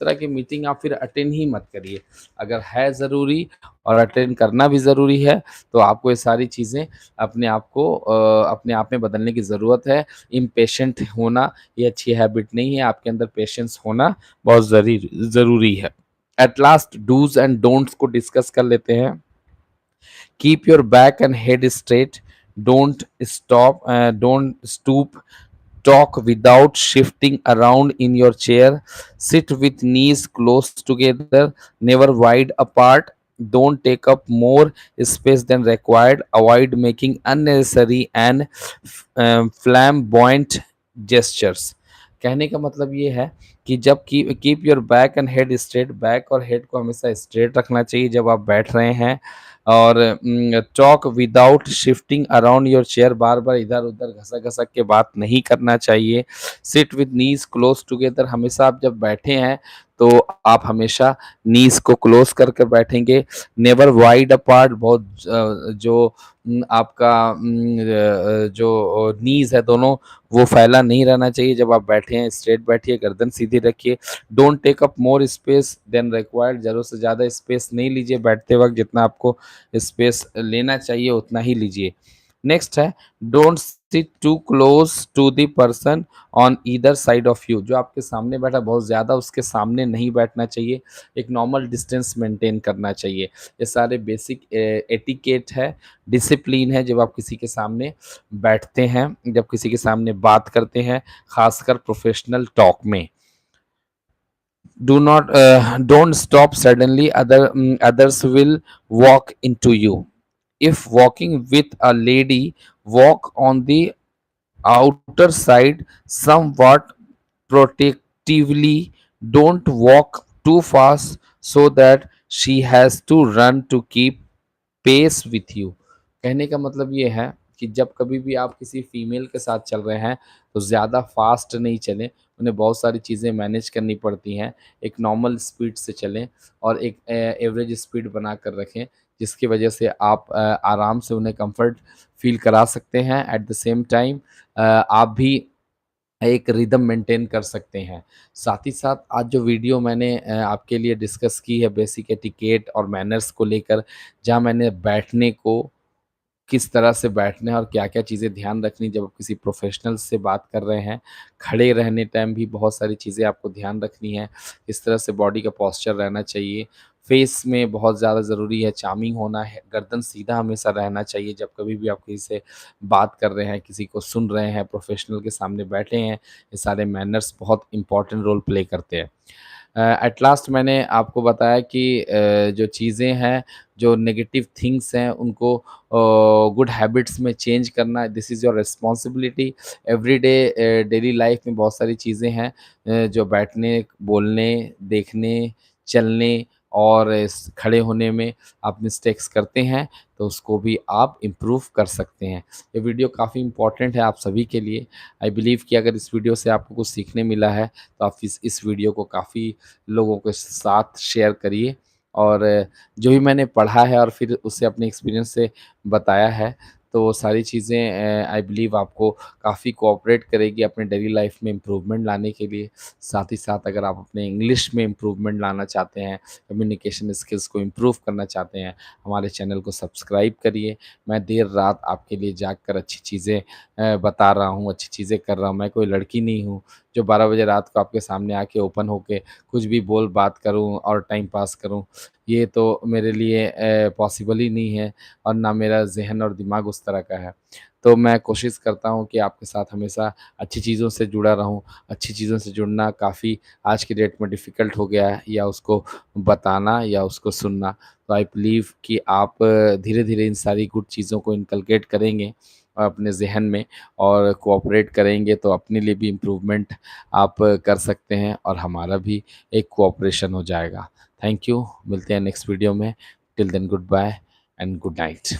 तरह की मीटिंग आप फिर अटेंड ही मत करिए। अगर है ज़रूरी और अटेंड करना भी ज़रूरी है, तो आपको ये सारी चीज़ें अपने आप में बदलने की ज़रूरत है। इम्पेशेंट होना ये अच्छी हैबिट नहीं है, आपके अंदर पेशेंस होना बहुत ज़रूरी है। At last dos and don'ts को डिस्कस कर लेते हैं। Keep your back and head straight. Don't stoop. Talk without shifting around in your chair. Sit with knees close together, never wide apart. Don't take up more space than required. Avoid making unnecessary and flamboyant gestures. कहने का मतलब ये है कि जब keep your back and head straight, back और head को हमेशा स्ट्रेट रखना चाहिए जब आप बैठ रहे हैं। और talk without shifting around your chair, बार बार इधर उधर घसक घसक के बात नहीं करना चाहिए। Sit with knees close together, हमेशा आप जब बैठे हैं तो आप हमेशा नीज को क्लोज करके बैठेंगे। नेवर वाइड अपार्ट, बहुत जो आपका जो नीज है दोनों वो फैला नहीं रहना चाहिए जब आप बैठे हैं। स्ट्रेट बैठिए, गर्दन सीधी रखिए। Don't take up more space than required, जरूरत से ज़्यादा स्पेस नहीं लीजिए बैठते वक्त, जितना आपको स्पेस लेना चाहिए उतना ही लीजिए। नेक्स्ट है don't sit too close to the person on either side of you, जो आपके सामने बैठा बहुत ज़्यादा उसके सामने नहीं बैठना चाहिए, एक नॉर्मल डिस्टेंस मेंटेन करना चाहिए। ये सारे बेसिक एटिकेट है, डिसिप्लिन है जब आप किसी के सामने बैठते हैं, जब किसी के सामने बात करते हैं, खासकर प्रोफेशनल टॉक में। Don't stop suddenly, others will walk into you. If walking with a lady, walk on the outer side somewhat protectively. Don't walk too fast so that she has to run to keep pace with you. कहने का मतलब ये है कि जब कभी भी आप किसी फीमेल के साथ चल रहे हैं तो ज़्यादा फास्ट नहीं चलें, उन्हें बहुत सारी चीज़ें मैनेज करनी पड़ती हैं। एक नॉर्मल स्पीड से चलें और एक एवरेज स्पीड बना कर रखें, जिसकी वजह से आप आराम से उन्हें कंफर्ट फील करा सकते हैं। एट द सेम टाइम आप भी एक रिदम मेंटेन कर सकते हैं। साथ ही साथ आज जो वीडियो मैंने आपके लिए डिस्कस की है बेसिक एटिकेट और मैनर्स को लेकर, जहाँ मैंने बैठने को, किस तरह से बैठना है और क्या-क्या चीज़ें ध्यान रखनी जब आप किसी प्रोफ़ेशनल से बात कर रहे हैं। खड़े रहने टाइम भी बहुत सारी चीज़ें आपको ध्यान रखनी है, किस तरह से बॉडी का पोस्चर रहना चाहिए। फ़ेस में बहुत ज़्यादा ज़रूरी है, चार्मिंग होना है, गर्दन सीधा हमेशा रहना चाहिए जब कभी भी आप किसी से बात कर रहे हैं, किसी को सुन रहे हैं, प्रोफ़ेशनल के सामने बैठे हैं, ये सारे मैनर्स बहुत इम्पोर्टेंट रोल प्ले करते हैं। एट लास्ट मैंने आपको बताया कि जो चीज़ें हैं, जो नेगेटिव थिंग्स हैं उनको गुड हैबिट्स में चेंज करना, this is your responsibility. Everyday daily life में बहुत सारी चीज़ें हैं जो बैठने, बोलने, देखने, चलने और खड़े होने में आप मिस्टेक्स करते हैं, तो उसको भी आप इम्प्रूव कर सकते हैं। ये वीडियो काफ़ी इम्पोर्टेंट है आप सभी के लिए। आई बिलीव कि अगर इस वीडियो से आपको कुछ सीखने मिला है तो आप इस वीडियो को काफ़ी लोगों के साथ शेयर करिए। और जो भी मैंने पढ़ा है और फिर उसे अपने एक्सपीरियंस से बताया है, तो वो सारी चीज़ें आई बिलीव आपको काफ़ी कोऑपरेट करेगी अपने डेली लाइफ में इम्प्रूवमेंट लाने के लिए। साथ ही साथ अगर आप अपने इंग्लिश में इम्प्रूवमेंट लाना चाहते हैं, कम्युनिकेशन स्किल्स को इम्प्रूव करना चाहते हैं, हमारे चैनल को सब्सक्राइब करिए। मैं देर रात आपके लिए जाग कर अच्छी चीज़ें बता रहा हूँ, अच्छी चीज़ें कर रहा हूँ। मैं कोई लड़की नहीं हूँ जो 12 बजे रात को आपके सामने आके ओपन होके कुछ भी बोल बात करूँ और टाइम पास करूँ। ये तो मेरे लिए पॉसिबल ही नहीं है और ना मेरा ज़हन और दिमाग उस तरह का है। तो मैं कोशिश करता हूँ कि आपके साथ हमेशा अच्छी चीज़ों से जुड़ा रहूँ। अच्छी चीज़ों से जुड़ना काफ़ी आज की डेट में डिफ़िकल्ट हो गया है, या उसको बताना या उसको सुनना। तो आई बिलीव कि आप धीरे-धीरे इन सारी गुड चीज़ों को इनकलकेट करेंगे अपने ज़हन में और कोऑपरेट करेंगे, तो अपने लिए भी इम्प्रूवमेंट आप कर सकते हैं और हमारा भी एक कोऑपरेशन हो जाएगा। थैंक यू, मिलते हैं नेक्स्ट वीडियो में। Till then good bye and good night.